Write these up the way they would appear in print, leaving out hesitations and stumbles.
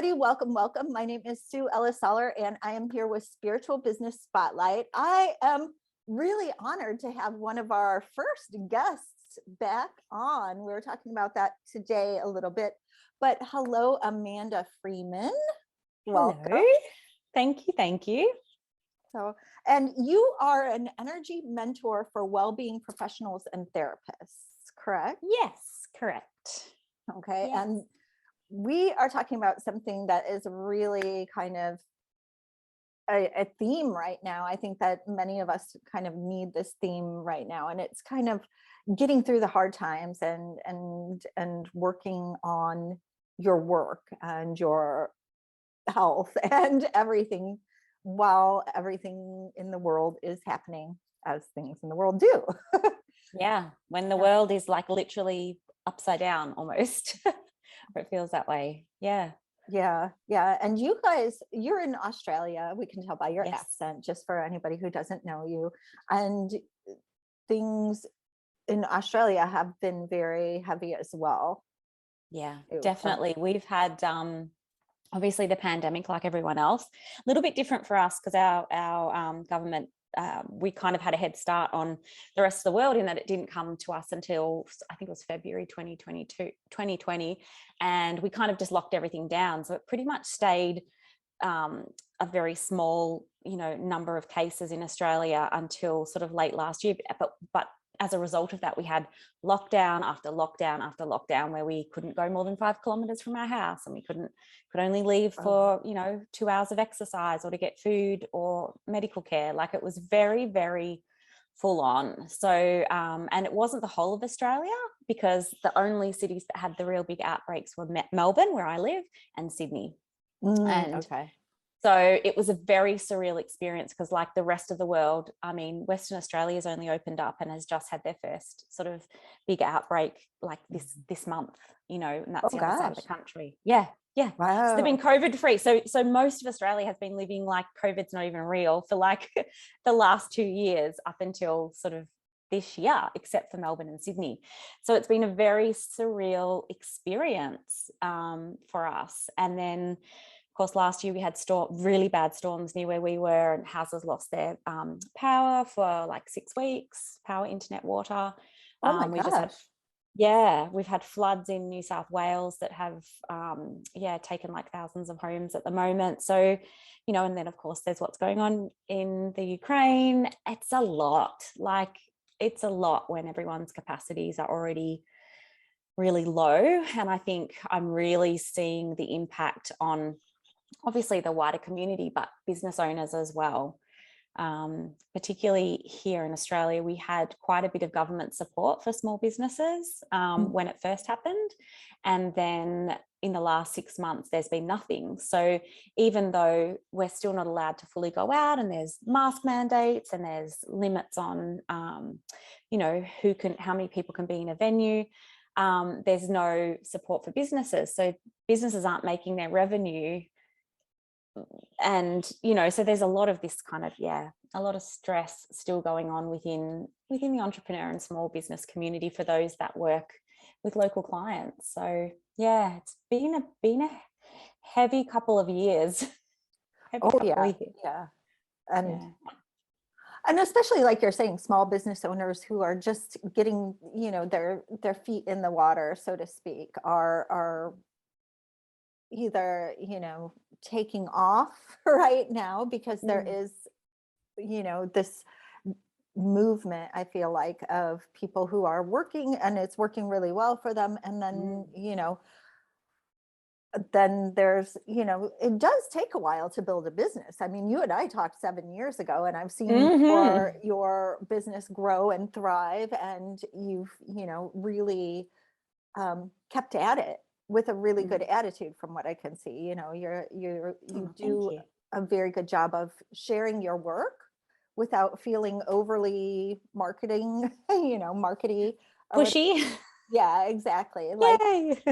everybody. Welcome, welcome. My name is Sue Ellis-Saller, and I am here with Spiritual Business Spotlight. I am really honored to have one of our first guests back on. We were talking about that today a little bit, but hello, Amanda Freeman. Welcome. Hello. Thank you. Thank you. So, and you are an energy mentor for well-being professionals and therapists, correct? Yes, correct. Okay. Yes. And we are talking about something that is really kind of a theme right now. I think that many of us kind of need this theme right now, and it's kind of getting through the hard times and working on your work and your health and everything while everything in the world is happening as things in the world do. Yeah, when the world is like literally upside down almost. It feels that way. Yeah. And you guys, you're in Australia, we can tell by your Yes. accent, just for anybody who doesn't know you. And things in Australia have been very heavy as well. Yeah, definitely. We've had obviously the pandemic, like everyone else. A little bit different for us because our government, we kind of had a head start on the rest of the world in that it didn't come to us until I think it was February 2020, and we kind of just locked everything down. So it pretty much stayed a very small, number of cases in Australia until sort of late last year. But as a result of that, we had lockdown after lockdown after lockdown, where we couldn't go more than 5 kilometers from our house, and we could only leave for 2 hours of exercise or to get food or medical care. Like, it was very, very full on. So and it wasn't the whole of Australia, because the only cities that had the real big outbreaks were Melbourne, where I live, and Sydney. So it was a very surreal experience, because like the rest of the world, I mean, Western Australia has only opened up and has just had their first sort of big outbreak like this month, and that's the other side of the country. Yeah. Wow. So they've been COVID free. So most of Australia has been living like COVID's not even real for like the last 2 years up until sort of this year, except for Melbourne and Sydney. So it's been a very surreal experience for us. And then, of course, last year we had really bad storms near where we were, and houses lost their power for like 6 weeks, power, internet, water. Oh my gosh. We've had floods in New South Wales that have, taken like thousands of homes at the moment. So, and then of course there's what's going on in the Ukraine. It's a lot. Like, it's a lot when everyone's capacities are already really low. And I think I'm really seeing the impact on obviously the wider community, but business owners as well. Particularly here in Australia, we had quite a bit of government support for small businesses when it first happened. And then in the last 6 months, there's been nothing. So even though we're still not allowed to fully go out, and there's mask mandates and there's limits on, how many people can be in a venue, there's no support for businesses. So businesses aren't making their revenue. And so there's a lot of this kind of a lot of stress still going on within the entrepreneur and small business community for those that work with local clients. So it's been a heavy couple of years. And especially, like you're saying, small business owners who are just getting their feet in the water, so to speak, are either taking off right now because there is this movement, I feel like, of people who are working and it's working really well for them, and then then there's it does take a while to build a business. I mean, you and I talked 7 years ago, and I've seen your business grow and thrive, and you've really kept at it with a really good attitude, from what I can see. You do a very good job of sharing your work without feeling overly markety. Pushy. Yeah, exactly. Like,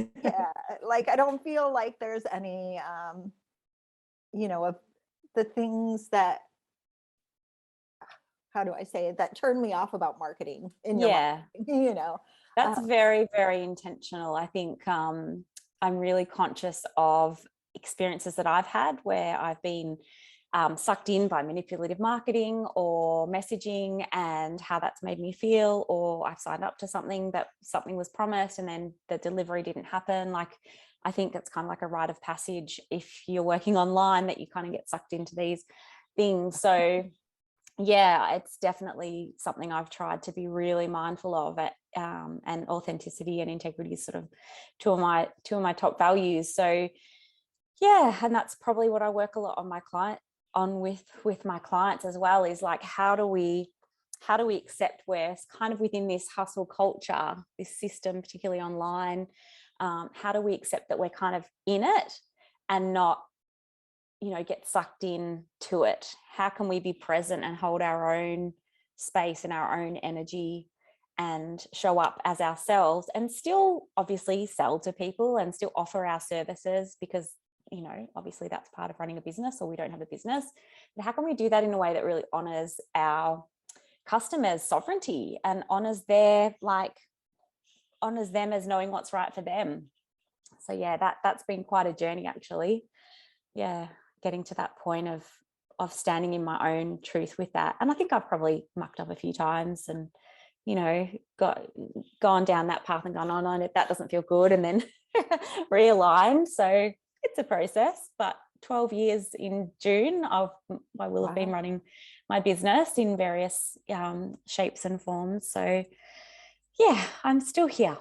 like I don't feel like there's any, of the things that, how do I say it, that turn me off about marketing in your marketing, That's very, very intentional. I think I'm really conscious of experiences that I've had where I've been sucked in by manipulative marketing or messaging and how that's made me feel, or I've signed up to something was promised and then the delivery didn't happen. Like, I think that's kind of like a rite of passage if you're working online, that you kind of get sucked into these things. So yeah, it's definitely something I've tried to be really mindful of it. And authenticity and integrity is sort of two of my top values. So yeah, and that's probably what I work a lot on with my clients as well, is like, how do we accept we're kind of within this hustle culture, this system, particularly online. How do we accept that we're kind of in it and not, get sucked in to it? How can we be present and hold our own space and our own energy and show up as ourselves and still obviously sell to people and still offer our services? Because obviously that's part of running a business, or we don't have a business. But how can we do that in a way that really honors our customers' sovereignty and honors them as knowing what's right for them? So yeah, that's been quite a journey, actually. Yeah, getting to that point of standing in my own truth with that. And I think I've probably mucked up a few times and gone down that path and gone, oh no, that doesn't feel good, and then realigned. So it's a process, but 12 years in June, I will have been running my business in various shapes and forms. So yeah, I'm still here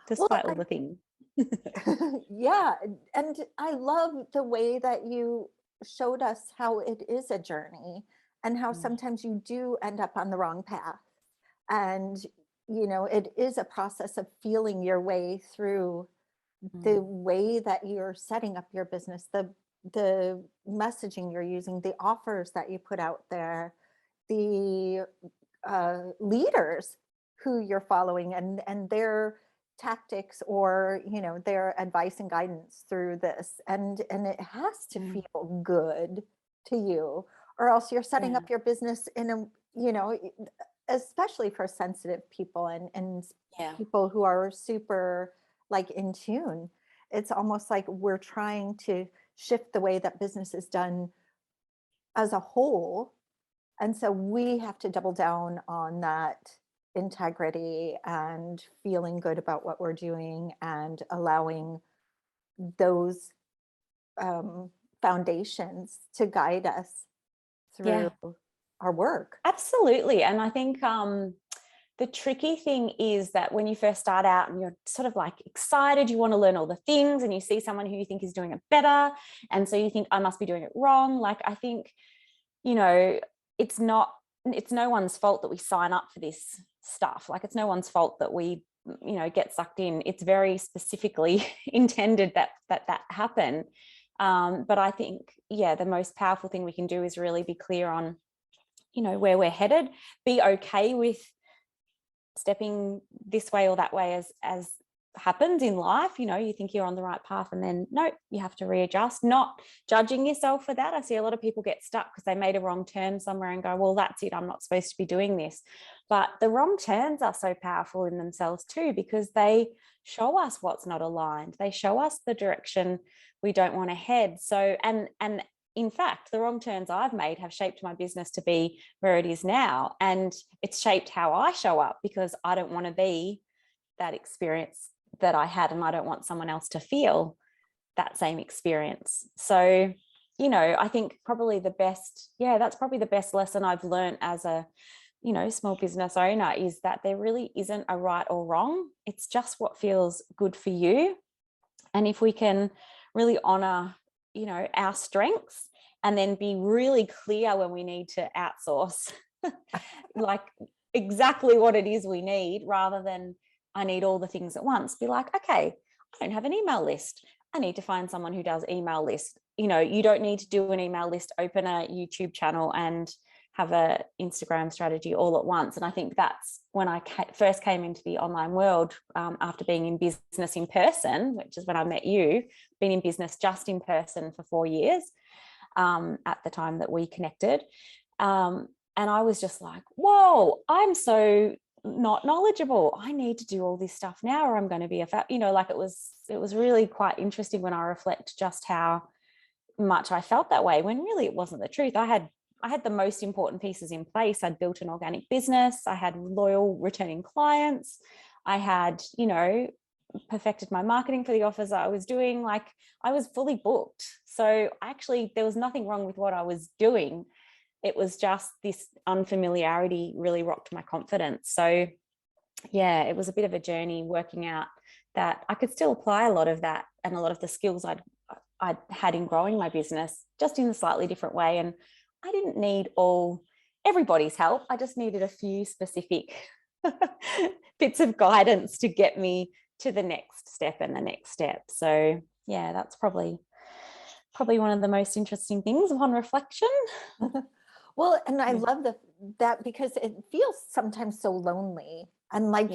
despite all the things. Yeah, and I love the way that you showed us how it is a journey and how sometimes you do end up on the wrong path. And, it is a process of feeling your way through the way that you're setting up your business, the messaging you're using, the offers that you put out there, the leaders who you're following and their tactics, or their advice and guidance through this, and it has to feel good to you, or else you're setting up your business in a especially for sensitive people and people who are super like in tune. It's almost like we're trying to shift the way that business is done as a whole, and so we have to double down on that integrity and feeling good about what we're doing and allowing those foundations to guide us through our work. Absolutely. And I think the tricky thing is that when you first start out and you're sort of like excited, you want to learn all the things, and you see someone who you think is doing it better, and so you think, I must be doing it wrong. Like, I think, it's no one's fault that we sign up for this stuff. Like, it's no one's fault that we get sucked in. It's very specifically intended that happen. But I think the most powerful thing we can do is really be clear on where we're headed, be okay with stepping this way or that way as happens in life. You think you're on the right path, and then no, you have to readjust, not judging yourself for that. I see a lot of people get stuck because they made a wrong turn somewhere and go, well, that's it, I'm not supposed to be doing this. But the wrong turns are so powerful in themselves too, because they show us what's not aligned. They show us the direction we don't want to head. So, and in fact, the wrong turns I've made have shaped my business to be where it is now. And it's shaped how I show up, because I don't want to be that experience that I had, and I don't want someone else to feel that same experience. So, I think probably that's probably the best lesson I've learned as a, small business owner, is that there really isn't a right or wrong. It's just what feels good for you. And if we can really honor our strengths, and then be really clear when we need to outsource, like exactly what it is we need, rather than I need all the things at once. Be like, okay, I don't have an email list. I need to find someone who does email list. You don't need to do an email list, open a YouTube channel and have a Instagram strategy all at once. And I think that's when I first came into the online world, after being in business in person, which is when I met you, been in business just in person for 4 years at the time that we connected. And I was just like, whoa, I'm so not knowledgeable. I need to do all this stuff now or I'm going to be like it was really quite interesting when I reflect just how much I felt that way, when really it wasn't the truth. I had the most important pieces in place. I'd built an organic business. I had loyal returning clients. I had, perfected my marketing for the offers that I was doing. Like, I was fully booked. So actually there was nothing wrong with what I was doing. It was just this unfamiliarity really rocked my confidence. So yeah, it was a bit of a journey working out that I could still apply a lot of that and a lot of the skills I'd had in growing my business, just in a slightly different way. And I didn't need everybody's help. I just needed a few specific bits of guidance to get me to the next step and the next step. So yeah, that's probably one of the most interesting things upon reflection. Well, and I love that because it feels sometimes so lonely and like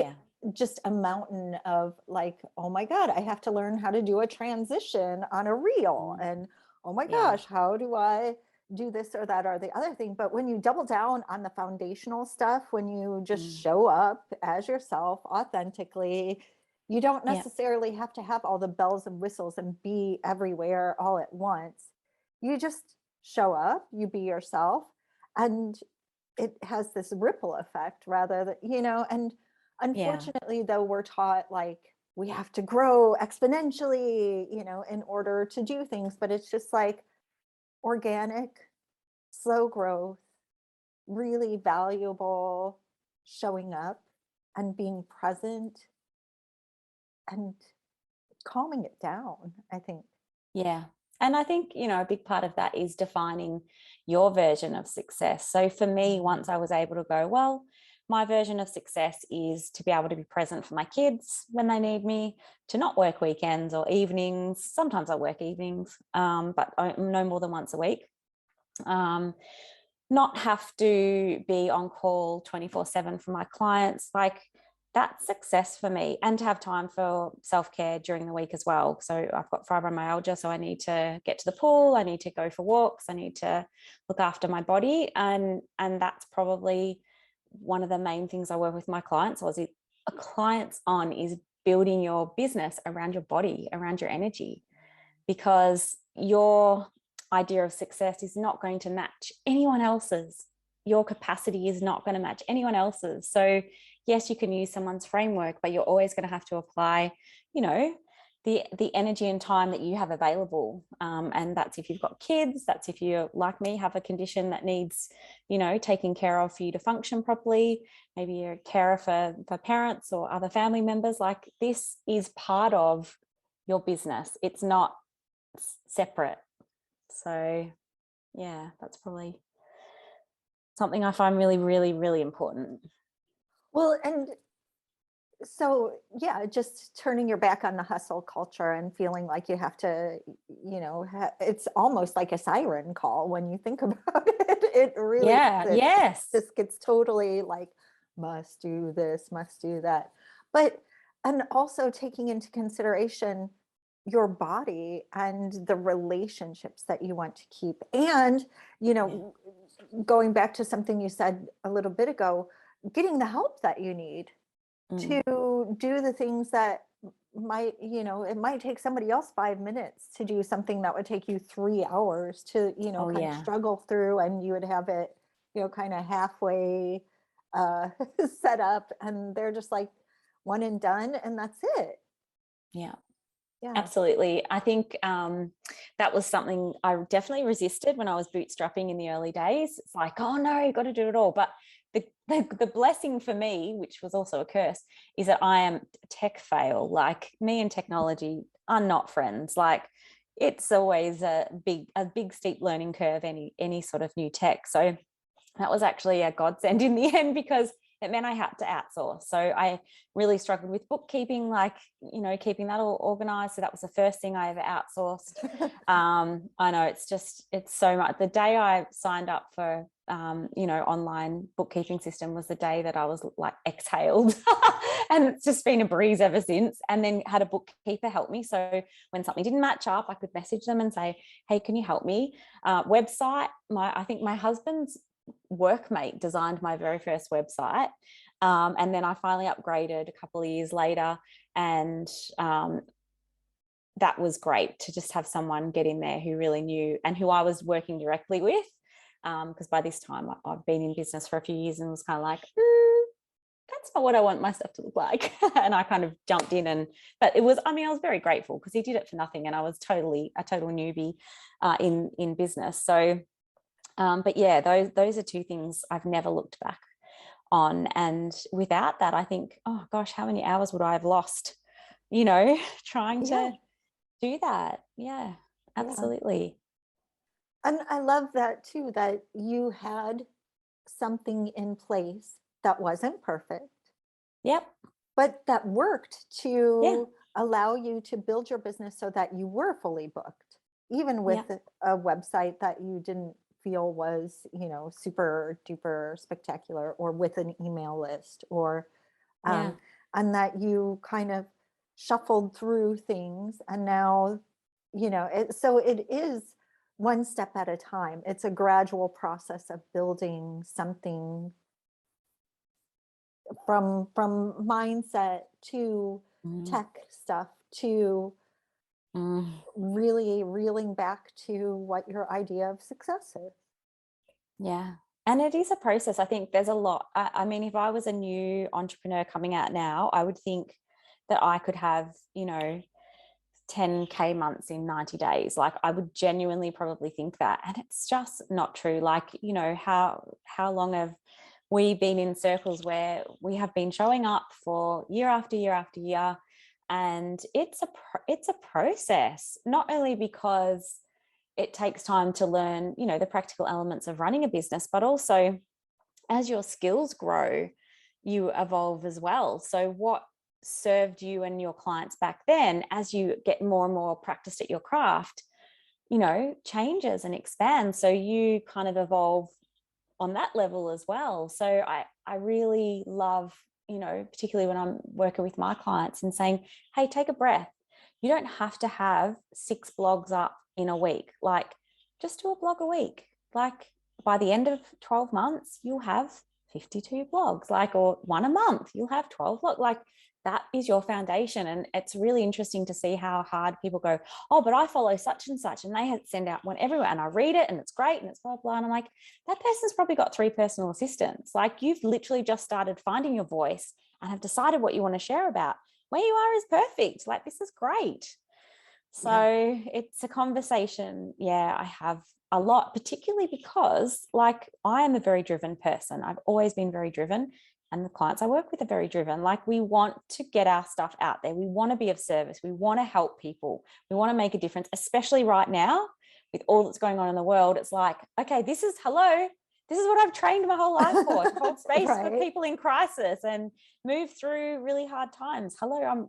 just a mountain of like, oh my God, I have to learn how to do a transition on a reel. And oh my gosh, how do I do this or that or the other thing? But when you double down on the foundational stuff, when you just show up as yourself authentically, you don't necessarily have to have all the bells and whistles and be everywhere all at once. You just show up, you be yourself, and it has this ripple effect rather than, and unfortunately though, we're taught like we have to grow exponentially, in order to do things, but it's just like organic, slow growth, really valuable showing up and being present and calming it down, I think. Yeah. And I think, a big part of that is defining your version of success. So for me, once I was able to go, well, my version of success is to be able to be present for my kids when they need me, to not work weekends or evenings. Sometimes I work evenings, but no more than once a week. Not have to be on call 24/7 for my clients. Like, that's success for me, and to have time for self-care during the week as well. So I've got fibromyalgia, so I need to get to the pool, I need to go for walks, I need to look after my body, and that's probably one of the main things I work with my clients on is building your business around your body, around your energy, because your idea of success is not going to match anyone else's. Your capacity is not going to match anyone else's. So yes, you can use someone's framework, but you're always going to have to apply, the energy and time that you have available. And that's if you've got kids, that's if you, like me, have a condition that needs, taking care of for you to function properly. Maybe you're a carer for parents or other family members. Like, this is part of your business. It's not separate. So yeah, that's probably something I find really, really, really important. Well, and so, yeah, just turning your back on the hustle culture and feeling like you have to, it's almost like a siren call when you think about it. It really just gets totally like, must do this, must do that. But, and also taking into consideration your body and the relationships that you want to keep. And, going back to something you said a little bit ago, getting the help that you need to do the things that might, it might take somebody else 5 minutes to do something that would take you 3 hours to, kind of struggle through, and you would have it, kind of halfway set up, and they're just like one and done, and that's it. Yeah. Absolutely. I think that was something I definitely resisted when I was bootstrapping in the early days. It's like, oh no, you've got to do it all. But the blessing for me, which was also a curse, is that I am tech fail. Like, me and technology are not friends. Like, it's always a big steep learning curve, any sort of new tech. So that was actually a godsend in the end, because it meant I had to outsource. So I really struggled with bookkeeping, like, keeping that all organized. So that was the first thing I ever outsourced. I know it's so much. The day I signed up for, online bookkeeping system was the day that I was like exhaled and it's just been a breeze ever since. And then had a bookkeeper help me. So when something didn't match up, I could message them and say, hey, can you help me? Website, I think my husband's workmate designed my very first website. And then I finally upgraded a couple of years later, and that was great to just have someone get in there who really knew and who I was working directly with. Because by this time I've been in business for a few years and was kind of like, that's not what I want my stuff to look like. And I kind of jumped in, but it was, I mean, I was very grateful because he did it for nothing, and I was totally a total newbie in business. So, but yeah, those are two things I've never looked back on. And without that, I think, oh gosh, how many hours would I have lost, trying to do that? Yeah, absolutely. And I love that too, that you had something in place that wasn't perfect, Yep. but that worked Yeah. to allow you to build your business so that you were fully booked, even with a website that you didn't feel was, super duper spectacular, or with an email list, or and that you kind of shuffled through things, and now, so it is one step at a time. It's a gradual process of building something from mindset to tech stuff to really reeling back to what your idea of success is. Yeah. And it is a process. I think there's a lot. I mean, if I was a new entrepreneur coming out now, I would think that I could have, 10K months in 90 days. Like, I would genuinely probably think that. And it's just not true. Like, how long have we been in circles where we have been showing up for year after year after year? And it's a process, not only because it takes time to learn, the practical elements of running a business, but also as your skills grow, you evolve as well. So what served you and your clients back then, as you get more and more practiced at your craft, changes and expands. So you kind of evolve on that level as well. So I really love, particularly when I'm working with my clients and saying, hey, take a breath. You don't have to have 6 blogs up in a week. Like, just do a blog a week. Like, by the end of 12 months, you'll have 52 blogs, or one a month, you'll have 12 blogs. Like, that is your foundation. And it's really interesting to see how hard people go, oh, but I follow such and such, and they send out one everywhere, and I read it and it's great and it's blah, blah. And I'm like, that person's probably got 3 personal assistants. Like, you've literally just started finding your voice and have decided what you want to share about. Where you are is perfect. Like, this is great. So it's a conversation. Yeah, I have a lot, particularly because, like, I am a very driven person. I've always been very driven, and the clients I work with are very driven. Like, we want to get our stuff out there. We want to be of service. We want to help people. We want to make a difference, especially right now with all that's going on in the world. It's like, okay, this is what I've trained my whole life for, to hold space for people in crisis and move through really hard times. Hello,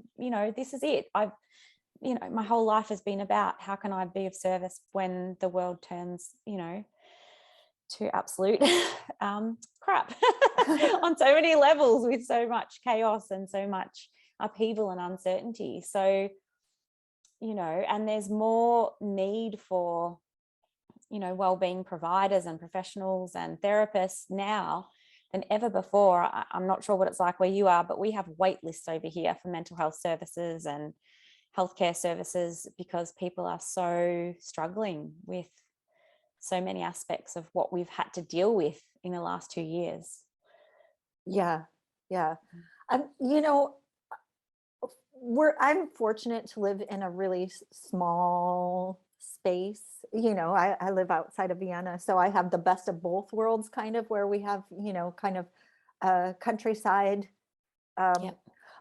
this is it. My whole life has been about how can I be of service when the world turns, to absolute crap on so many levels, with so much chaos and so much upheaval and uncertainty. So, and there's more need for, well-being providers and professionals and therapists now than ever before. I'm not sure what it's like where you are, but we have wait lists over here for mental health services and healthcare services, because people are so struggling with so many aspects of what we've had to deal with in the last 2 years. Yeah. I'm fortunate to live in a really small space. I live outside of Vienna, so I have the best of both worlds, kind of, where we have, kind of countryside.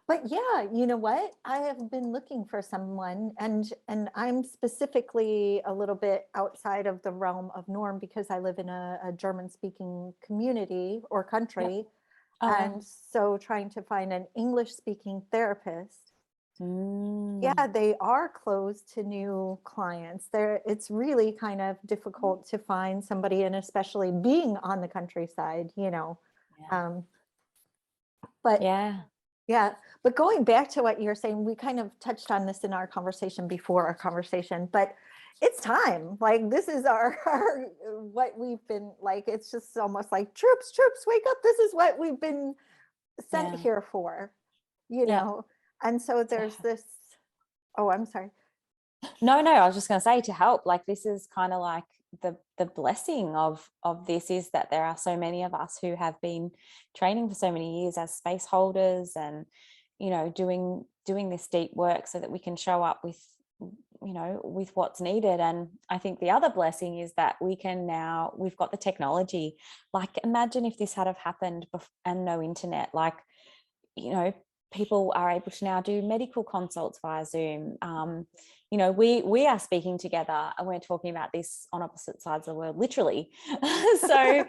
But yeah, you know what? I have been looking for someone, and I'm specifically a little bit outside of the realm of norm because I live in a German-speaking community or country. And so trying to find an English-speaking therapist. Yeah, they are closed to new clients. It's really kind of difficult to find somebody, and especially being on the countryside, but yeah, but going back to what you're saying, we kind of touched on this in our conversation before our conversation, but it's time. Like, this is our what we've been like, it's just almost like, troops, wake up. This is what we've been sent here for, you know? And so there's this, oh, I'm sorry. No, I was just going to say, to help, like, this is kind of like the blessing of this is that there are so many of us who have been training for so many years as space holders and, you know, doing this deep work so that we can show up with, you know, with what's needed. And I think the other blessing is that we've got the technology. Like, imagine if this had have happened and no internet, like, you know, people are able to now do medical consults via Zoom. You know, we are speaking together and we're talking about this on opposite sides of the world, literally. So,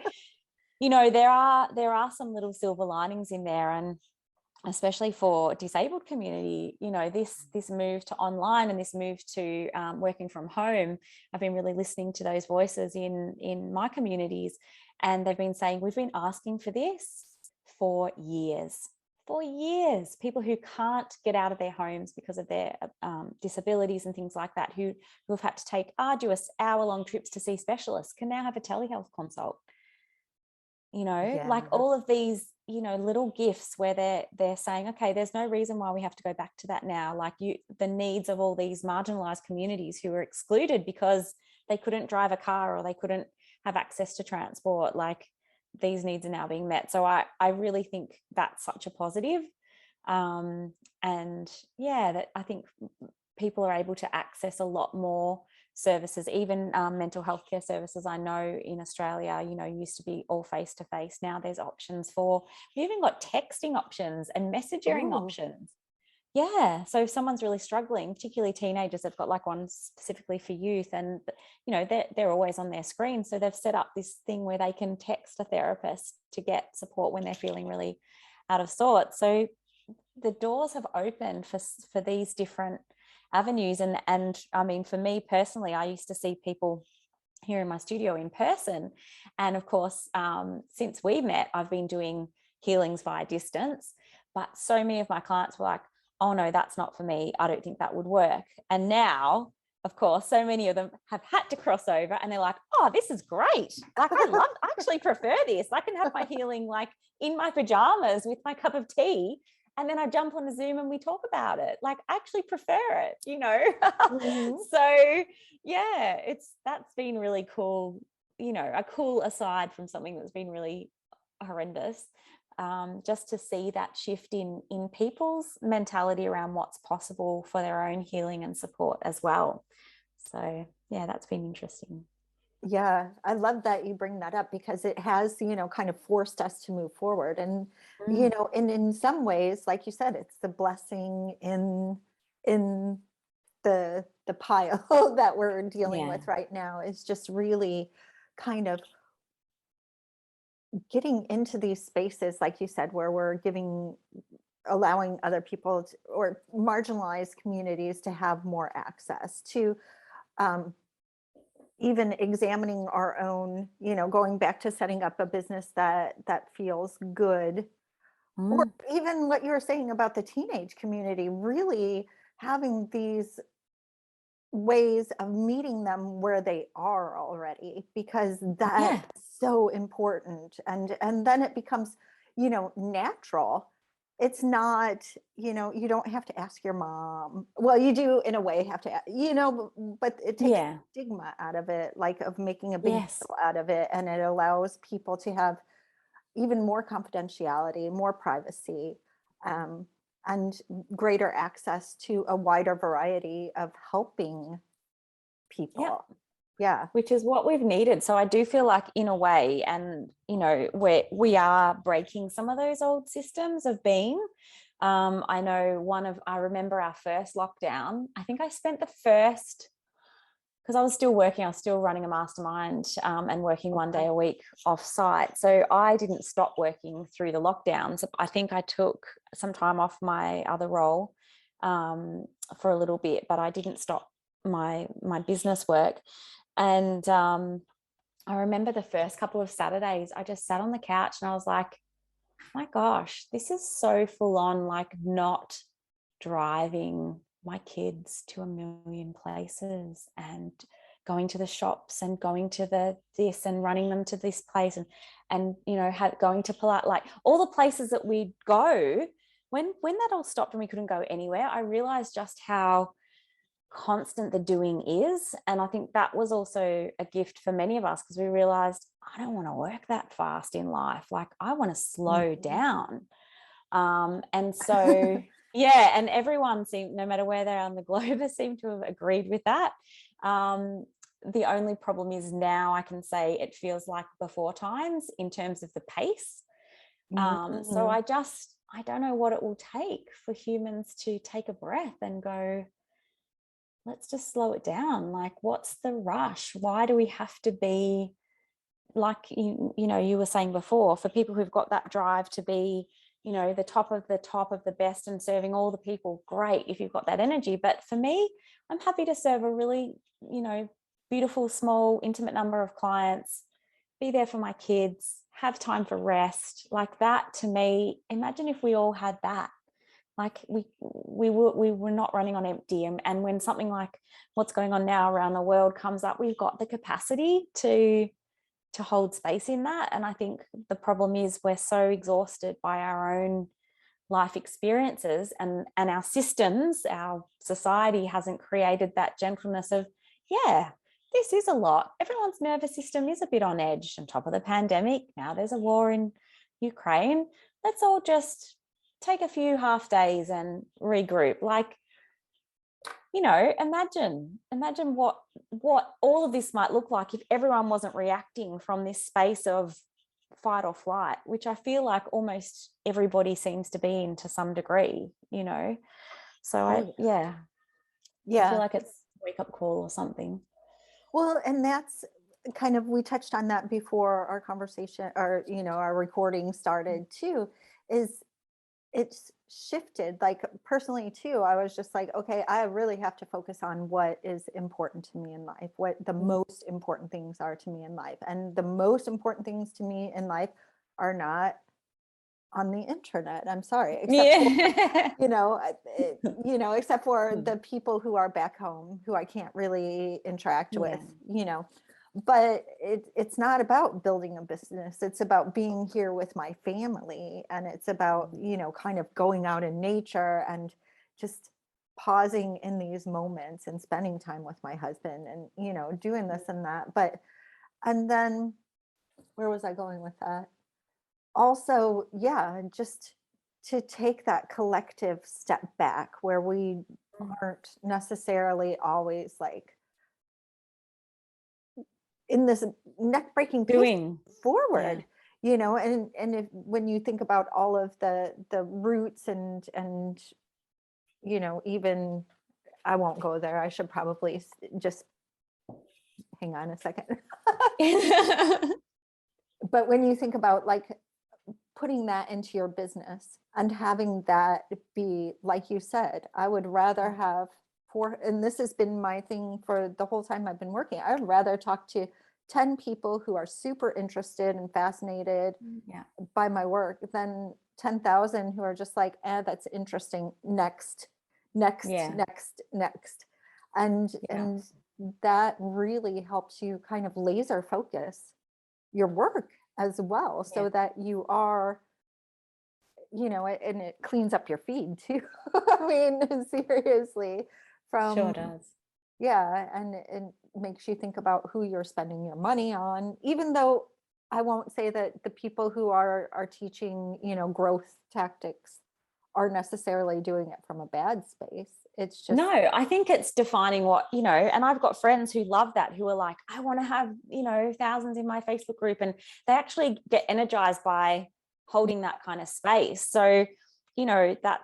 you know, there are some little silver linings in there, and especially for disabled community, you know, this move to online and this move to working from home. I've been really listening to those voices in my communities, and they've been saying, we've been asking for this for years. People who can't get out of their homes because of their disabilities and things like that, who have had to take arduous hour-long trips to see specialists, can now have a telehealth consult. You know, like all of these, you know, little gifts where they're saying, okay, there's no reason why we have to go back to that now. Like, the needs of all these marginalized communities who were excluded because they couldn't drive a car or they couldn't have access to transport, like, these needs are now being met. So I really think that's such a positive. And yeah, that I think people are able to access a lot more services, even mental health care services. I know in Australia, you know, used to be all face-to-face. Now there's options we've even got texting options and messaging options. Yeah. So if someone's really struggling, particularly teenagers, they've got like one specifically for youth, and, you know, they're always on their screen. So they've set up this thing where they can text a therapist to get support when they're feeling really out of sorts. So the doors have opened for these different avenues. And I mean, for me personally, I used to see people here in my studio in person. And of course, since we met, I've been doing healings via distance. But so many of my clients were like, oh no, that's not for me. I don't think that would work. And now, of course, so many of them have had to cross over and they're like, oh, this is great. Like, I actually prefer this. I can have my healing like in my pajamas with my cup of tea. And then I jump on a Zoom and we talk about it. Like, I actually prefer it, you know? So yeah, that's been really cool, you know, a cool aside from something that's been really horrendous. Just to see that shift in people's mentality around what's possible for their own healing and support as well. So yeah, that's been interesting. Yeah, I love that you bring that up, because it has, you know, kind of forced us to move forward. And, you know, and in some ways, like you said, it's the blessing in the pile that we're dealing with right now, is just really kind of getting into these spaces, like you said, where we're allowing other people or marginalized communities to have more access to, even examining our own, you know, going back to setting up a business that feels good, or even what you were saying about the teenage community, really having these ways of meeting them where they are already, because that's so important. And then it becomes, you know, natural. It's not, you know, you don't have to ask your mom. Well, you do in a way have to, you know, but it takes stigma out of it, like of making a big deal out of it. And it allows people to have even more confidentiality, more privacy, and greater access to a wider variety of helping people. Yeah. Which is what we've needed. So I do feel like, in a way, and, you know, we are breaking some of those old systems of being. I know I remember our first lockdown. I think I spent the first, because I was still working, I was still running a mastermind and working one day a week off site. So I didn't stop working through the lockdowns. I think I took some time off my other role for a little bit, but I didn't stop my business work. And I remember the first couple of Saturdays, I just sat on the couch and I was like, my gosh, this is so full on, like, not driving my kids to a million places, and going to the shops and going to this and running them to this place, and you know, going to polite, like all the places that we'd go. When that all stopped and we couldn't go anywhere, I realized just how constant the doing is. And I think that was also a gift for many of us, because we realized, I don't want to work that fast in life. Like, I want to slow down. And so yeah, and everyone seemed, no matter where they are on the globe, has seemed to have agreed with that. The only problem is now I can say it feels like before times in terms of the pace. So I don't know what it will take for humans to take a breath and go, let's just slow it down. Like, what's the rush? Why do we have to be, like, you know, you were saying before, for people who've got that drive to be, you know, the top of the best and serving all the people, great if you've got that energy. But for me, I'm happy to serve a really, you know, beautiful, small, intimate number of clients, be there for my kids, have time for rest. Like, that to me, imagine if we all had that. Like, we were not running on empty. And when something like what's going on now around the world comes up, we've got the capacity to hold space in that. And I think the problem is we're so exhausted by our own life experiences, and our systems, our society hasn't created that gentleness of, yeah, this is a lot. Everyone's nervous system is a bit on edge. On top of the pandemic, now there's a war in Ukraine. Let's all just take a few half days and regroup. Like, you know, imagine what all of this might look like if everyone wasn't reacting from this space of fight or flight, which I feel like almost everybody seems to be in to some degree, you know. So I feel like it's a wake-up call or something. Well, and that's kind of, we touched on that before our conversation, or, you know, our recording started too, is it's shifted. Like, personally too, I was just like, okay, I really have to focus on what is important to me in life, what the most important things are to me in life. And the most important things to me in life are not on the internet. I'm sorry, except for, except for the people who are back home who I can't really interact with, you know. But it's not about building a business. It's about being here with my family. And it's about, you know, kind of going out in nature and just pausing in these moments and spending time with my husband and, you know, doing this and that. But, and then where was I going with that? Also, yeah, just to take that collective step back where we aren't necessarily always like in this neck-breaking pace forward, you know. And if, when you think about all of the roots and you know, even, I won't go there, I should probably just hang on a second. But when you think about like putting that into your business and having that be, like you said, I would rather have and this has been my thing for the whole time I've been working, I'd rather talk to 10 people who are super interested and fascinated by my work than 10,000 who are just like, that's interesting, next. And that really helps you kind of laser focus your work as well, so that you are, you know, and it cleans up your feed too. I mean, seriously, Sure does. Yeah, and it makes you think about who you're spending your money on, even though I won't say that the people who are teaching, you know, growth tactics are necessarily doing it from a bad space. It's just, no, I think it's defining what, you know, and I've got friends who love that, who are like, I want to have, you know, thousands in my Facebook group, and they actually get energized by holding that kind of space. So, you know, that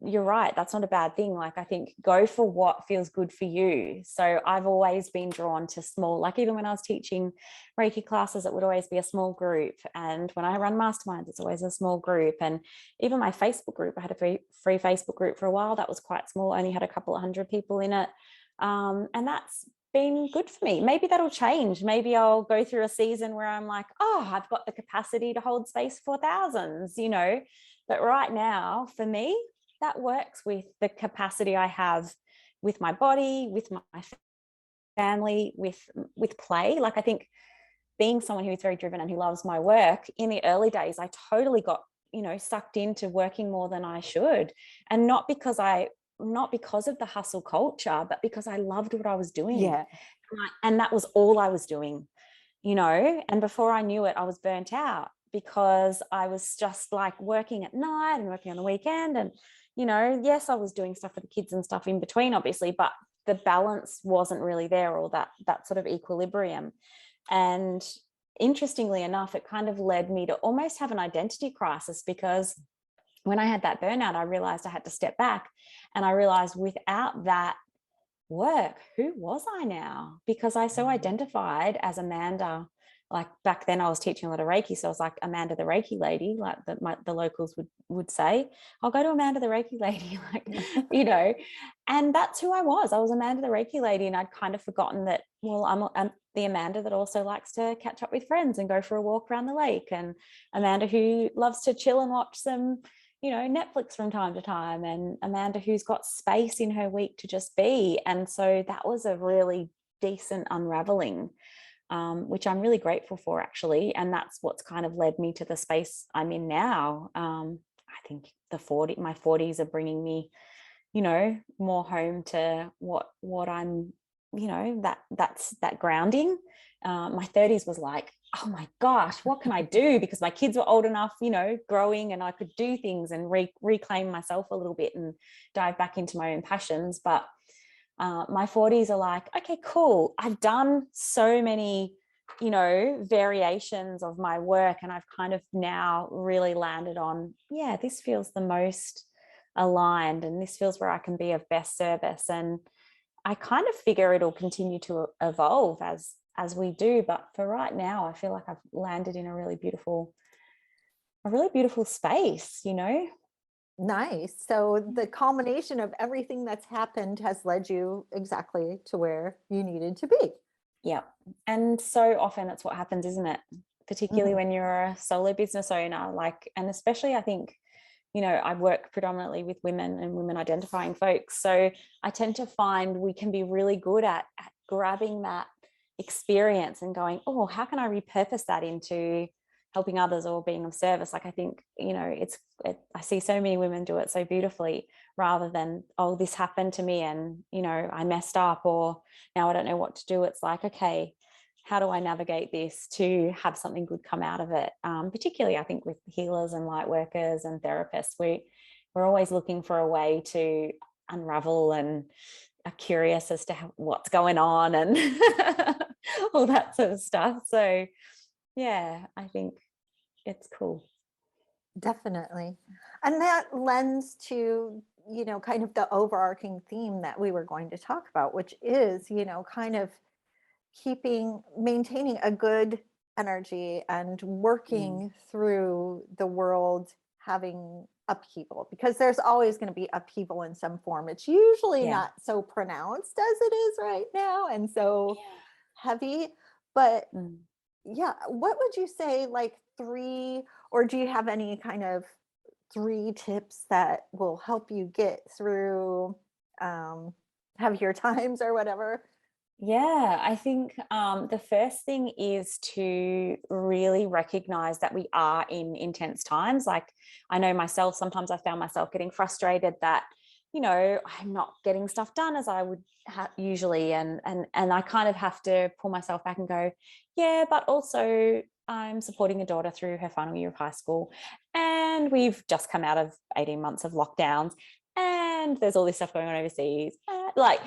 you're right, that's not a bad thing. Like, I think go for what feels good for you. So I've always been drawn to small, like even when I was teaching Reiki classes, it would always be a small group, and when I run masterminds, it's always a small group. And even my Facebook group, I had a free Facebook group for a while that was quite small, only had a couple of hundred people in it, and that's been good for me. Maybe that'll change. Maybe I'll go through a season where I'm like, oh, I've got the capacity to hold space for thousands, you know. But right now, for me, that works with the capacity I have with my body, with my family, with play. Like, I think being someone who is very driven and who loves my work, in the early days, I totally got, sucked into working more than I should. And not because of the hustle culture, but because I loved what I was doing. Yeah. And that was all I was doing, and before I knew it, I was burnt out because I was just like working at night and working on the weekend. And, yes, I was doing stuff for the kids and stuff in between, obviously, but the balance wasn't really there, or that sort of equilibrium. And interestingly enough, it kind of led me to almost have an identity crisis, because when I had that burnout, I realized I had to step back, and I realized without that work, who was I now? Because I so identified as Amanda. Like, back then I was teaching a lot of Reiki, so I was like Amanda the Reiki lady, like the locals would say, I'll go to Amanda the Reiki lady, like, and that's who I was. I was Amanda the Reiki lady, and I'd kind of forgotten that, well, I'm the Amanda that also likes to catch up with friends and go for a walk around the lake, and Amanda who loves to chill and watch some Netflix from time to time, and Amanda who's got space in her week to just be. And so that was a really decent unraveling, which I'm really grateful for, actually. And that's what's kind of led me to the space I'm in now. I think my 40s are bringing me, more home to what I'm, that's that grounding. My 30s was like, oh my gosh, what can I do? Because my kids were old enough, growing, and I could do things and reclaim myself a little bit and dive back into my own passions. But my 40s are like, okay, cool. I've done so many, variations of my work, and I've kind of now really landed on, yeah, this feels the most aligned, and this feels where I can be of best service. And I kind of figure it'll continue to evolve as we do. But for right now, I feel like I've landed in a really beautiful space, Nice. So the culmination of everything that's happened has led you exactly to where you needed to be. Yeah. And so often it's what happens, isn't it? Particularly when you're a solo business owner, and especially, I think, I work predominantly with women and women identifying folks. So I tend to find we can be really good at grabbing that experience and going, oh, how can I repurpose that into helping others or being of service? Like, I think, I see so many women do it so beautifully, rather than, oh, this happened to me and, I messed up, or now I don't know what to do. It's like, okay, how do I navigate this to have something good come out of it? Particularly, I think, with healers and light workers and therapists, we're always looking for a way to unravel and are curious as to what's going on and all that sort of stuff. So yeah, I think it's cool. Definitely. And that lends to, kind of the overarching theme that we were going to talk about, which is, kind of maintaining a good energy and working through the world having upheaval, because there's always going to be upheaval in some form. It's usually not so pronounced as it is right now, and so heavy. But yeah, what would you say, like, three, or do you have any kind of 3 tips that will help you get through heavier times or whatever? Yeah, I think the first thing is to really recognize that we are in intense times. Like, I know myself, sometimes I found myself getting frustrated that, I'm not getting stuff done as I would usually. And I kind of have to pull myself back and go, yeah, but also I'm supporting a daughter through her final year of high school. And we've just come out of 18 months of lockdowns. And there's all this stuff going on overseas. Like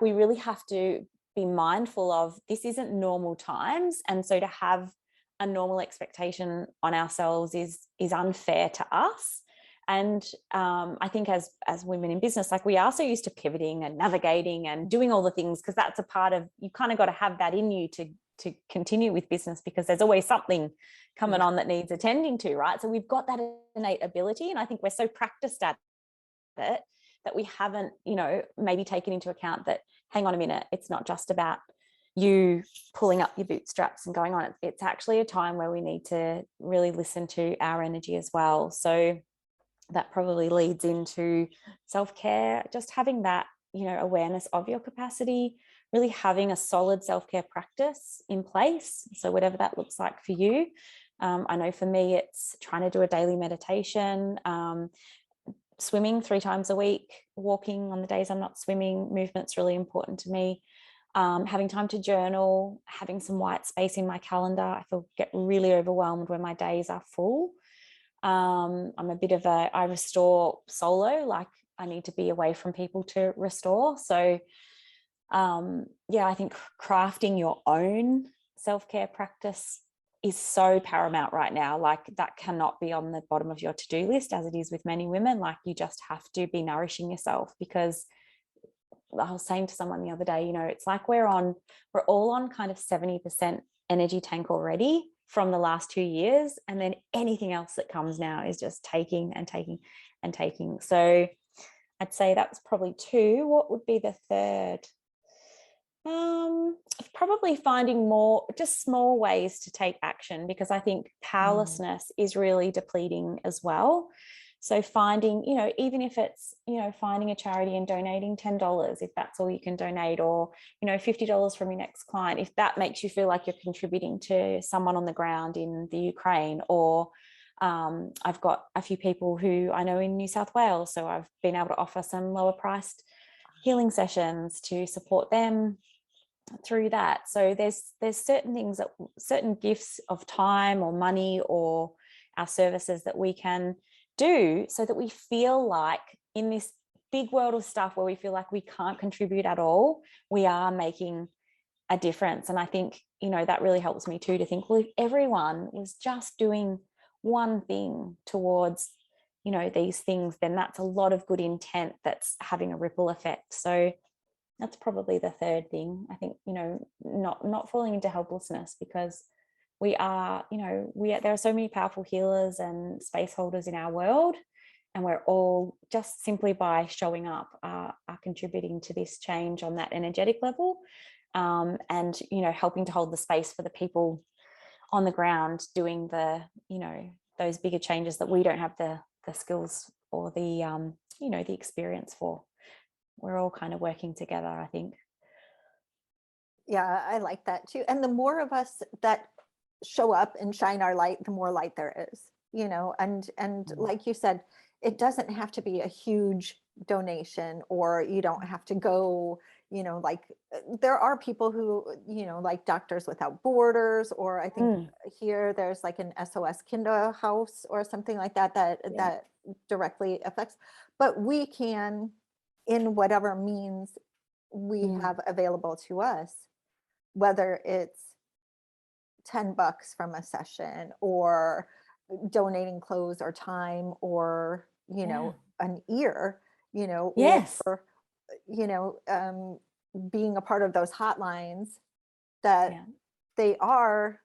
we really have to be mindful of, this isn't normal times. And so to have a normal expectation on ourselves is unfair to us. And I think as women in business, like, we are so used to pivoting and navigating and doing all the things, because that's a part of, you kind of got to have that in you to continue with business, because there's always something coming on that needs attending to, right? So we've got that innate ability, and I think we're so practiced at it that we haven't, maybe taken into account that, hang on a minute, it's not just about you pulling up your bootstraps and going on. It's actually a time where we need to really listen to our energy as well. So that probably leads into self-care, just having that, awareness of your capacity, really having a solid self-care practice in place. So whatever that looks like for you. I know for me, it's trying to do a daily meditation, swimming 3 times a week, walking on the days I'm not swimming. Movement's really important to me. Having time to journal, having some white space in my calendar. I get really overwhelmed when my days are full. I'm a bit of I restore solo, like I need to be away from people to restore. So I think crafting your own self-care practice is so paramount right now. Like that cannot be on the bottom of your to-do list, as it is with many women. Like you just have to be nourishing yourself, because I was saying to someone the other day, it's like we're all on kind of 70% energy tank already from the last 2 years. And then anything else that comes now is just taking and taking and taking. So I'd say that's probably 2. What would be the third? Probably finding more, just small ways to take action, because I think powerlessness is really depleting as well. So finding, even if it's, finding a charity and donating $10, if that's all you can donate, or, $50 from your next client, if that makes you feel like you're contributing to someone on the ground in the Ukraine. Or I've got a few people who I know in New South Wales, so I've been able to offer some lower priced healing sessions to support them through that. So there's certain things, that certain gifts of time or money or our services that we can do, so that we feel like in this big world of stuff where we feel like we can't contribute at all, we are making a difference. And I think, that really helps me too, to think, well, if everyone was just doing one thing towards, these things, then that's a lot of good intent that's having a ripple effect. So that's probably the third thing. I think, not falling into helplessness, because we are, there are so many powerful healers and space holders in our world, and we're all, just simply by showing up, are contributing to this change on that energetic level, and helping to hold the space for the people on the ground doing the, those bigger changes that we don't have the skills or the the experience for. We're all kind of working together, I think. Yeah, I like that too. And the more of us that show up and shine our light, the more light there is, and like you said, it doesn't have to be a huge donation, or you don't have to go, like there are people who, like Doctors Without Borders, or I think here there's like an SOS Kinder house or something like that, that directly affects, but we can, in whatever means we have available to us, whether it's $10 from a session, or donating clothes or time, or, an ear, Yes. or, being a part of those hotlines that they are,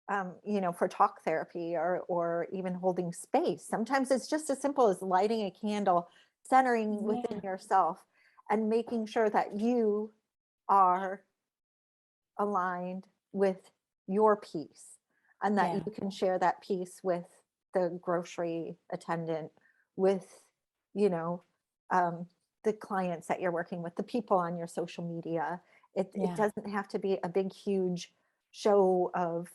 for talk therapy, or even holding space. Sometimes it's just as simple as lighting a candle, centering within yourself, and making sure that you are aligned with your peace, and that you can share that peace with the grocery attendant, with, the clients that you're working with, the people on your social media. It doesn't have to be a big, huge show of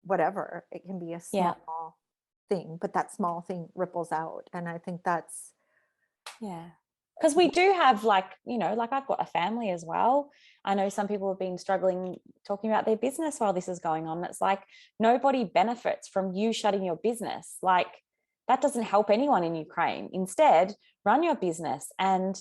whatever. It can be a small thing, but that small thing ripples out. And I think that's, because we do have, like I've got a family as well. I know some people have been struggling talking about their business while this is going on. It's like nobody benefits from you shutting your business. Like that doesn't help anyone in Ukraine. Instead, run your business and,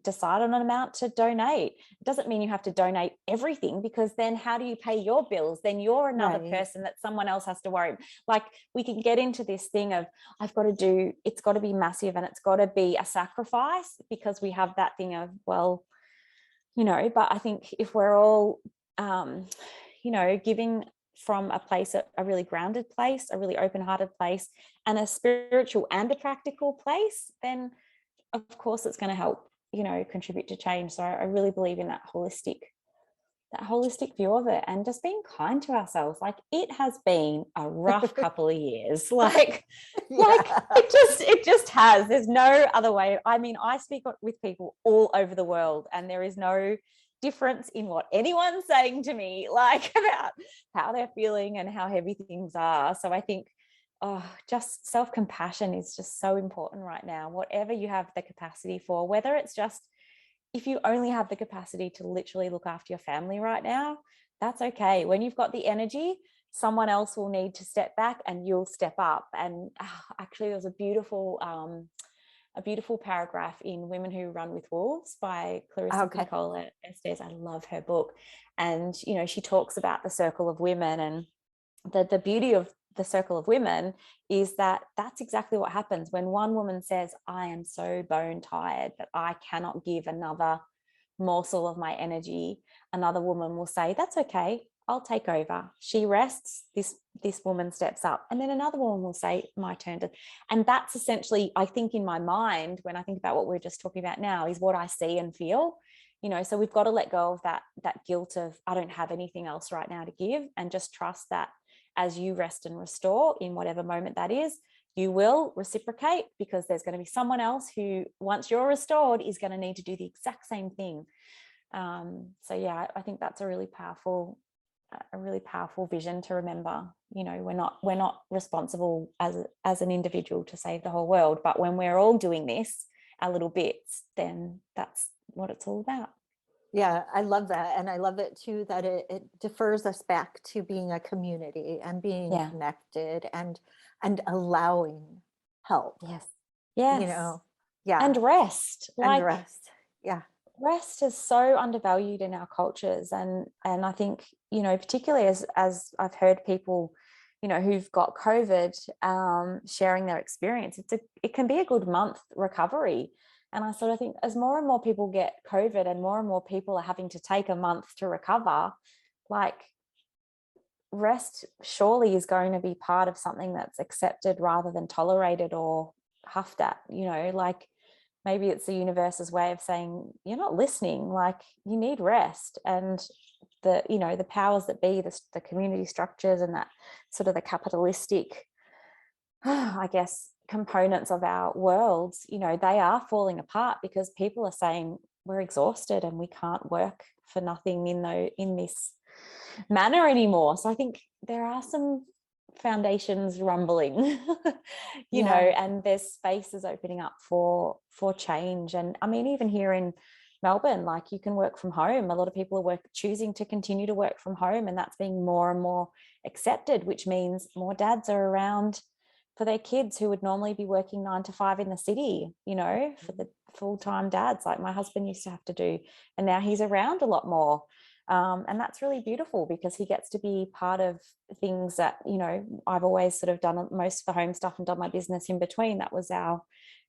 decide on an amount to donate. It doesn't mean you have to donate everything, because then how do you pay your bills? Then you're another person that someone else has to worry. Like we can get into this thing of, it's got to be massive and it's got to be a sacrifice, because we have that thing of, well, but I think if we're all, giving from a place, a really grounded place, a really open-hearted place, and a spiritual and a practical place, then of course it's going to help, contribute to change. So I really believe in that that holistic view of it, and just being kind to ourselves. Like, it has been a rough couple of years. Like Yeah. it just has. There's no other way. I mean, I speak with people all over the world, and there is no difference in what anyone's saying to me, like, about how they're feeling and how heavy things are. So I think, just self-compassion is just so important right now. Whatever you have the capacity for, whether it's just, if you only have the capacity to literally look after your family right now, that's okay. When you've got the energy, someone else will need to step back and you'll step up. And actually, there was a beautiful paragraph in Women Who Run with Wolves by Clarissa Pinkola Estes. I love her book. And, you know, she talks about the circle of women, and the beauty of the circle of women is that that's exactly what happens when one woman says, I am so bone tired that I cannot give another morsel of my energy. Another woman will say, that's okay, I'll take over. She rests, this woman steps up, and then another woman will say, my turn to. And that's essentially, I think, in my mind, when I think about what we're just talking about now, is what I see and feel. You know, so we've got to let go of that guilt of, I don't have anything else right now to give, and just trust that as you rest and restore in whatever moment that is, you will reciprocate, because there's going to be someone else who, once you're restored, is going to need to do the exact same thing. So yeah, I think that's a really powerful vision to remember. You know, we're not responsible as an individual to save the whole world, but when we're all doing this, our little bits, then that's what it's all about. Yeah, I love that. And I love it too, that it defers us back to being a community and being connected and allowing help. Yes. You know, yeah. And rest. And rest. Yeah. Rest is so undervalued in our cultures. And I think, you know, particularly as I've heard people, you know, who've got COVID, sharing their experience, it can be a good month recovery. And I sort of think, as more and more people get COVID and more people are having to take a month to recover, like, rest surely is going to be part of something that's accepted rather than tolerated or huffed at. You know, like, maybe it's the universe's way of saying, you're not listening, like, you need rest. And the, you know, the powers that be, the community structures and that sort of the capitalistic, I guess, components of our worlds, you know, they are falling apart because people are saying, we're exhausted and we can't work for nothing in this manner anymore. So I think there are some foundations rumbling, you know, and there's spaces opening up for change. And I mean, even here in Melbourne, like, you can work from home. A lot of people are choosing to continue to work from home, and that's being more and more accepted, which means more dads are around for their kids who would normally be working 9 to 5 in the city, you know, for the full-time dads like my husband used to have to do. And now he's around a lot more. And that's really beautiful, because he gets to be part of things that, you know, I've always sort of done most of the home stuff and done my business in between. That was our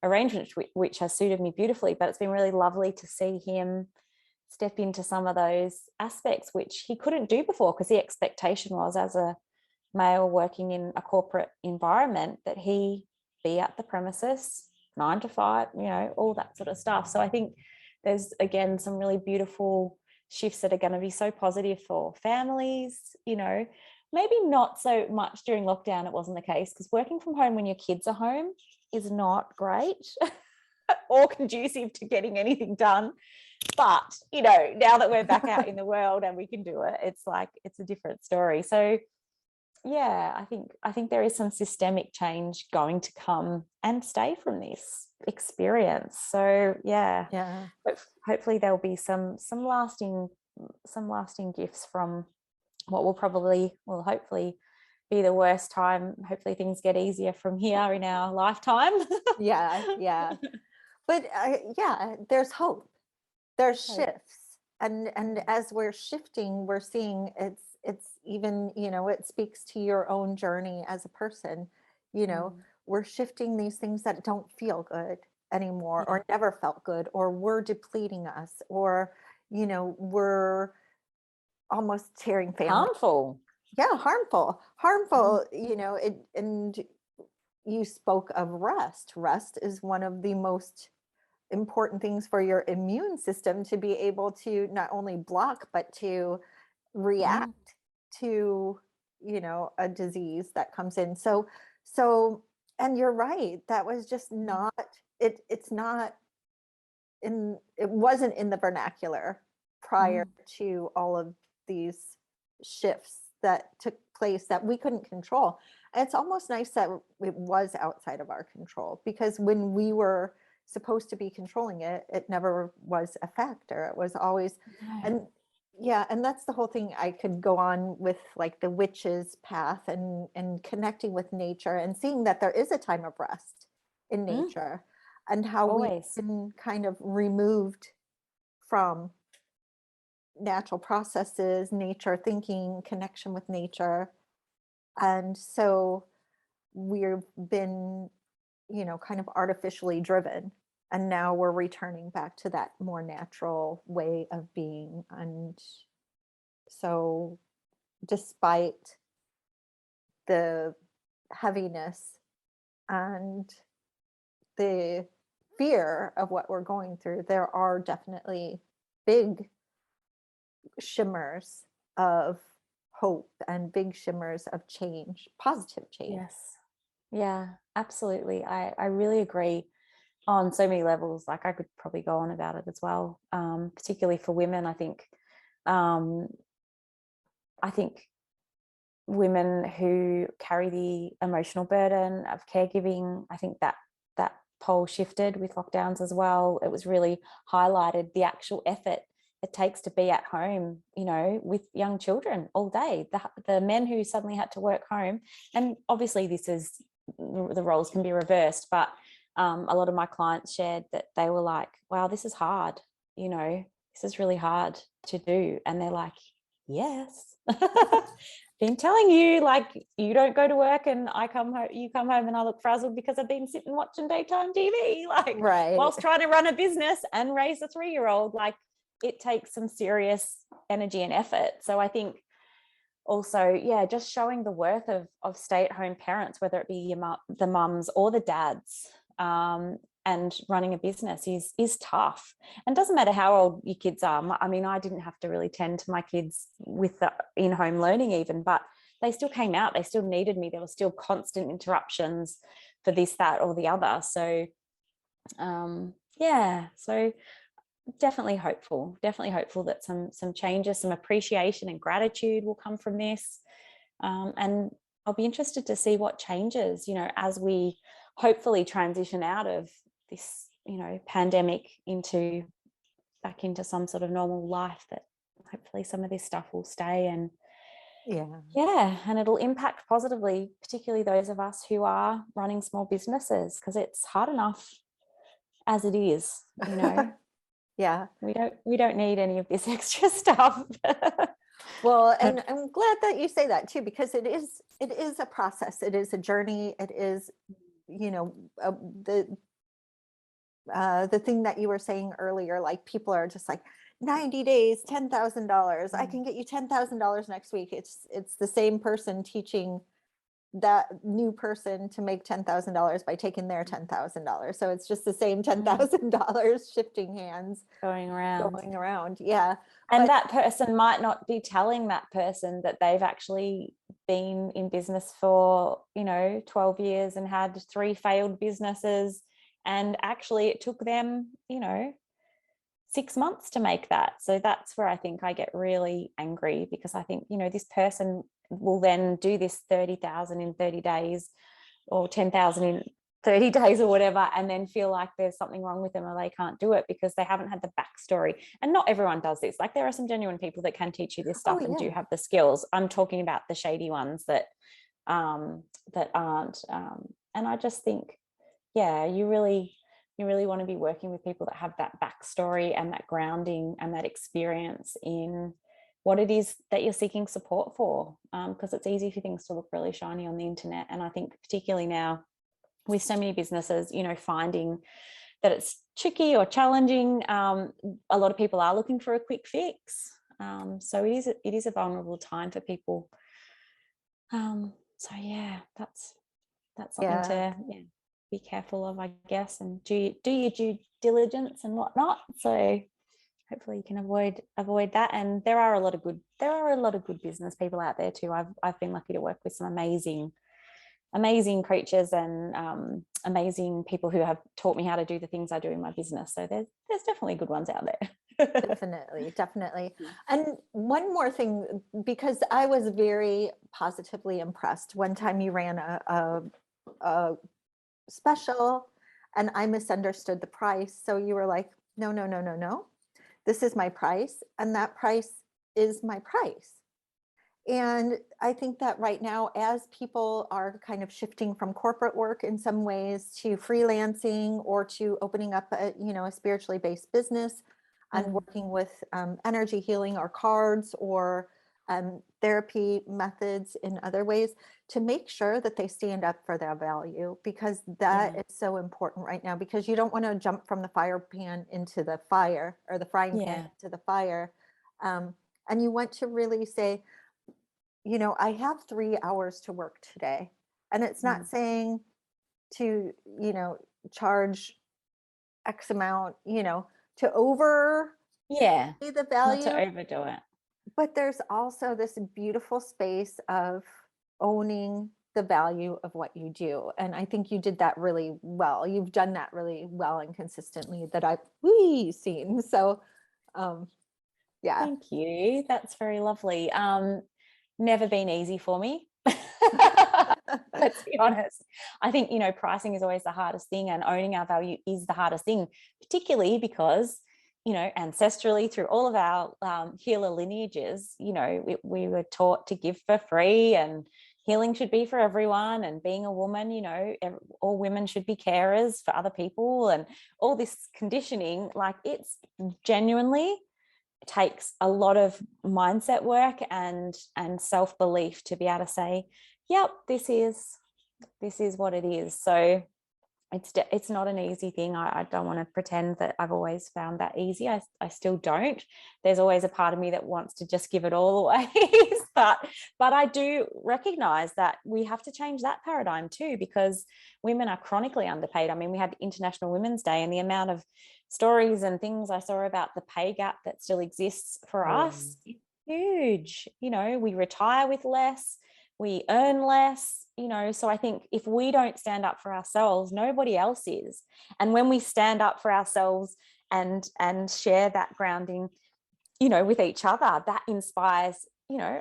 arrangement, which has suited me beautifully. But it's been really lovely to see him step into some of those aspects, which he couldn't do before, because the expectation was, as a male working in a corporate environment, that he be at the premises 9 to 5, you know, all that sort of stuff. So I think there's, again, some really beautiful shifts that are going to be so positive for families. You know, maybe not so much during lockdown, it wasn't the case, because working from home when your kids are home is not great or conducive to getting anything done. But, you know, now that we're back out in the world and we can do it, it's like, it's a different story. So yeah, I think there is some systemic change going to come and stay from this experience. So yeah. Hopefully there'll be some lasting gifts from what will hopefully be the worst time. Hopefully things get easier from here in our lifetime. yeah. But there's hope. There's shifts, and as we're shifting, we're seeing it's even, you know, it speaks to your own journey as a person. You know, we're shifting these things that don't feel good anymore, or never felt good, or were depleting us, or, you know, we're almost tearing family. Harmful. You know, and you spoke of rest. Rest is one of the most important things for your immune system to be able to not only block, but to react to, a disease that comes in. So, and you're right, that was just not, it's not it wasn't in the vernacular prior to all of these shifts that took place that we couldn't control. And it's almost nice that it was outside of our control, because when we were supposed to be controlling it, it never was a factor. It was always, and yeah, and that's the whole thing. I could go on with like the witch's path and connecting with nature and seeing that there is a time of rest in nature, and how we've been kind of removed from natural processes, nature thinking, connection with nature. And so we've been, kind of artificially driven. And now we're returning back to that more natural way of being. And so despite the heaviness and the fear of what we're going through, there are definitely big shimmers of hope and big shimmers of change, positive change. Yes. Yeah, absolutely. I really agree on so many levels. Like I could probably go on about it as well, particularly for women. I think women who carry the emotional burden of caregiving, I think that pole shifted with lockdowns as well. It was really highlighted the actual effort it takes to be at home, with young children all day. The men who suddenly had to work home, and obviously the roles can be reversed, but a lot of my clients shared that they were like, wow, this is hard, this is really hard to do. And they're like, yes. Been telling you, like, you don't go to work and you come home and I look frazzled because I've been sitting watching daytime TV, like, right, whilst trying to run a business and raise a 3-year-old. Like, it takes some serious energy and effort. So I think also, yeah, just showing the worth of stay-at-home parents, whether it be the mums or the dads, and running a business is tough. And doesn't matter how old your kids are. I mean, I didn't have to really tend to my kids with the in-home learning even, but they still came out. They still needed me. There were still constant interruptions for this, that, or the other. So, yeah. So definitely hopeful that some changes, some appreciation and gratitude will come from this. And I'll be interested to see what changes, as we hopefully transition out of this, pandemic back into some sort of normal life, that hopefully some of this stuff will stay. And and it'll impact positively, particularly those of us who are running small businesses, because it's hard enough as it is, yeah, we don't need any of this extra stuff. Well, and I'm glad that you say that too, because it is a process. It is a journey. It is, the thing that you were saying earlier, like people are just like 90 days, $10,000. I can get you $10,000 next week. It's the same person teaching that new person to make $10,000 by taking their $10,000. So it's just the same $10,000 shifting hands, going around. Yeah. And that person might not be telling that person that they've actually been in business for, 12 years and had 3 failed businesses. And actually it took them, 6 months to make that. So that's where I think I get really angry, because I think, this person will then do this 30,000 in 30 days or 10,000 in 30 days or whatever, and then feel like there's something wrong with them or they can't do it because they haven't had the backstory. And not everyone does this. Like, there are some genuine people that can teach you this stuff and do have the skills. I'm talking about the shady ones that aren't. And I just think, you really want to be working with people that have that backstory and that grounding and that experience in what it is that you're seeking support for, because it's easy for things to look really shiny on the internet. And I think particularly now with so many businesses, finding that it's tricky or challenging, a lot of people are looking for a quick fix. So it is a vulnerable time for people. So yeah, that's something to be careful of, I guess, and do your due diligence and whatnot. So hopefully you can avoid that. And there are a lot of good business people out there too. I've been lucky to work with some amazing creatures and amazing people who have taught me how to do the things I do in my business. So there's definitely good ones out there. Definitely. And one more thing, because I was very positively impressed. One time you ran a special and I misunderstood the price. So you were like, no, no, no, no, no. This is my price. And that price is my price. And I think that right now, as people are kind of shifting from corporate work in some ways to freelancing or to opening up a spiritually based business and working with energy healing or cards or therapy methods in other ways, to make sure that they stand up for their value, because that is so important right now, because you don't want to jump from the fire pan into the fire, or the frying pan into the fire. And you want to really say, I have 3 hours to work today. And it's not saying to, charge X amount, to over the value. Not to overdo it. But there's also this beautiful space of owning the value of what you do. And I think you did that really well. You've done that really well and consistently that I've seen. So, yeah. Thank you. That's very lovely. Never been easy for me. Let's be honest. I think, pricing is always the hardest thing, and owning our value is the hardest thing, particularly because, ancestrally through all of our healer lineages, we were taught to give for free, and healing should be for everyone. And being a woman, all women should be carers for other people, and all this conditioning, like, it's genuinely takes a lot of mindset work and self-belief to be able to say, yep, this is what it is. So it's not an easy thing. I don't want to pretend that I've always found that easy. I still don't. There's always a part of me that wants to just give it all away. but I do recognize that we have to change that paradigm too, because women are chronically underpaid. I mean, we had International Women's Day, and the amount of stories and things I saw about the pay gap that still exists for us is huge. We retire with less, we earn less, so I think if we don't stand up for ourselves, nobody else is. And when we stand up for ourselves and share that grounding, with each other, that inspires,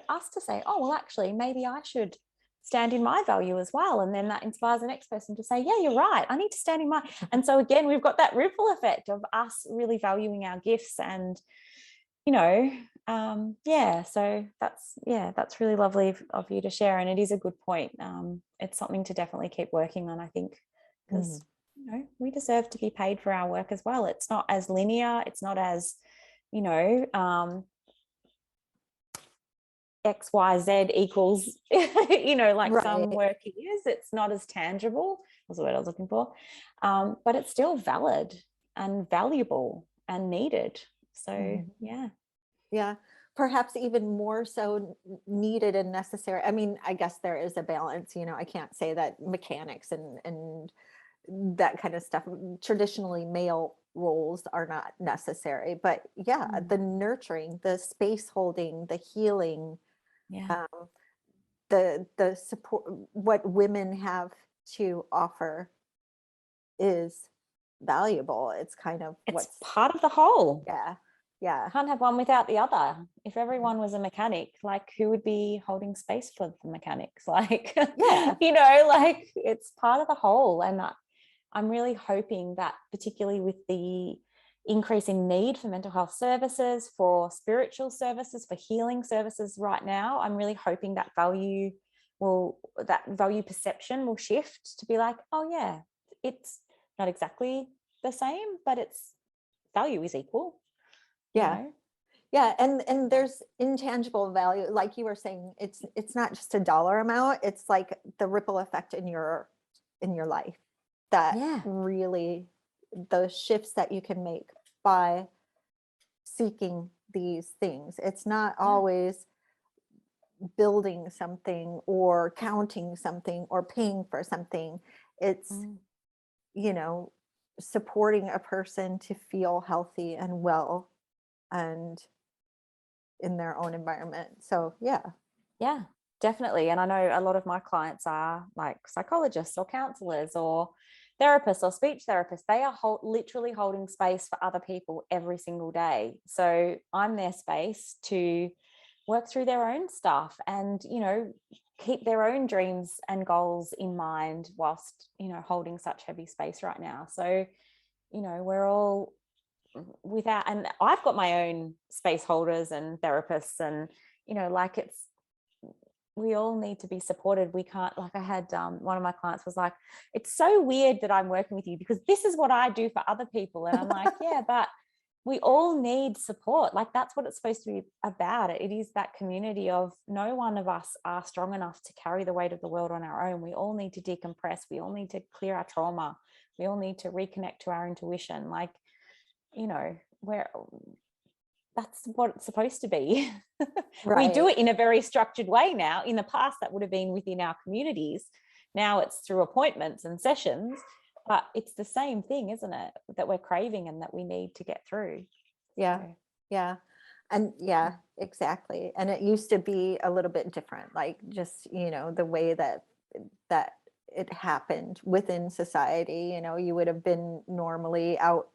us to say, oh, well, actually, maybe I should stand in my value as well. And then that inspires the next person to say, yeah, you're right, I need to stand in my. And so again, we've got that ripple effect of us really valuing our gifts. And so that's really lovely of you to share, and it is a good point. It's something to definitely keep working on, I think, because we deserve to be paid for our work as well. It's not as linear, it's not as XYZ equals some work is. It's not as tangible, was the word I was looking for, but it's still valid and valuable and needed. So yeah, perhaps even more so needed and necessary. I mean, I guess there is a balance. I can't say that mechanics and that kind of stuff, traditionally male roles, are not necessary, but the nurturing, the space holding, the healing, the support, what women have to offer is valuable. It's kind of it's part of the whole. Yeah. Can't have one without the other. If everyone was a mechanic, like, who would be holding space for the mechanics? Like, it's part of the whole. And I'm really hoping that, particularly with the increasing need for mental health services, for spiritual services, for healing services right now, I'm really hoping that value perception will shift to be like, oh yeah, it's not exactly the same, but its value is equal. Yeah. And there's intangible value, like you were saying. It's not just a dollar amount, it's like the ripple effect in your life, that really, the shifts that you can make by seeking these things. It's not always building something or counting something or paying for something. It's supporting a person to feel healthy and well and in their own environment. So Yeah, definitely. And I know a lot of my clients are like psychologists or counselors or therapists or speech therapists. They are literally holding space for other people every single day. So I'm their space to work through their own stuff and, you know, keep their own dreams and goals in mind whilst, you know, holding such heavy space right now. So, you know, we're all without, and I've got my own space holders and therapists, and, you know, like we all need to be supported. We can't, like I had one of my clients was like, it's so weird that I'm working with you because this is what I do for other people. And I'm like, yeah, but we all need support. Like that's what it's supposed to be about. It is that community of no one of us are strong enough to carry the weight of the world on our own. We all need to decompress. We all need to clear our trauma. We all need to reconnect to our intuition. Like, you know, that's what it's supposed to be. right. We do it in a very structured way now. In the past, that would have been within our communities. Now it's through appointments and sessions, but it's the same thing, isn't it? That we're craving and that we need to get through. Yeah. So. Yeah. And yeah, exactly. And it used to be a little bit different, like just, you know, the way that it happened within society. You know, you would have been normally out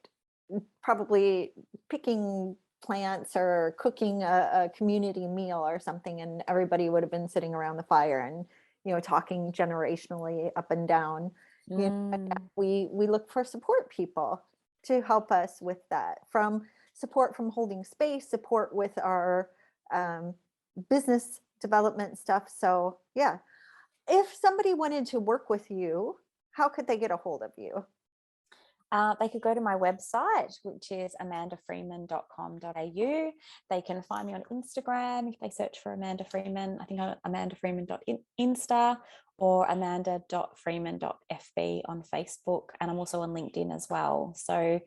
probably picking plants or cooking a community meal or something, and everybody would have been sitting around the fire and, you know, talking generationally up and down. You know, we look for support people to help us with that, from support from holding space, support with our business development stuff. So yeah, if somebody wanted to work with you, how could they get a hold of you? They could go to my website, which is amandafreeman.com.au. They can find me on Instagram if they search for Amanda Freeman. I think I'm amandafreeman.insta or amanda.freeman.fb on Facebook. And I'm also on LinkedIn as well. So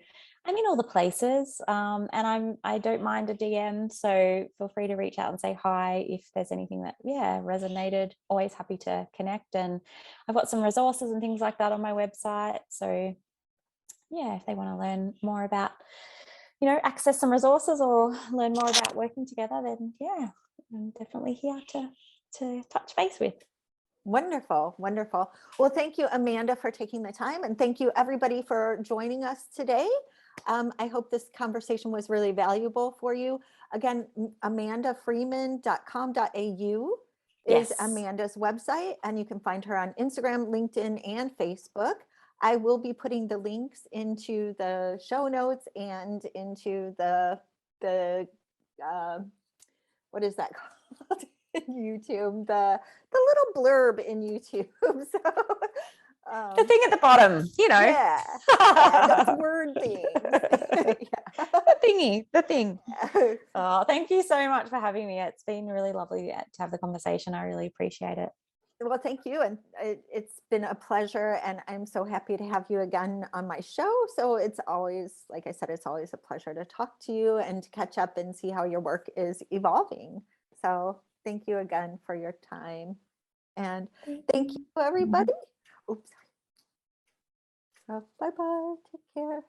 I'm in all the places, and I don't mind a DM. So feel free to reach out and say hi if there's anything that resonated. Always happy to connect. And I've got some resources and things like that on my website. So yeah, if they want to learn more about, you know, access some resources or learn more about working together, then yeah, I'm definitely here to touch base with. Wonderful, wonderful. Well, thank you, Amanda, for taking the time, and thank you everybody for joining us today. I hope this conversation was really valuable for you. Again, amandafreeman.com.au is Amanda's website, and you can find her on Instagram, LinkedIn, and Facebook. I will be putting the links into the show notes and into the what is that called in YouTube? The little blurb in YouTube. So the thing at the bottom, you know. Yeah, those word things. The thing. Oh, thank you so much for having me. It's been really lovely to have the conversation. I really appreciate it. Well, thank you. And it's been a pleasure. And I'm so happy to have you again on my show. So it's always, like I said, it's always a pleasure to talk to you and to catch up and see how your work is evolving. So thank you again for your time. And thank you, everybody. Oops. So bye-bye. Take care.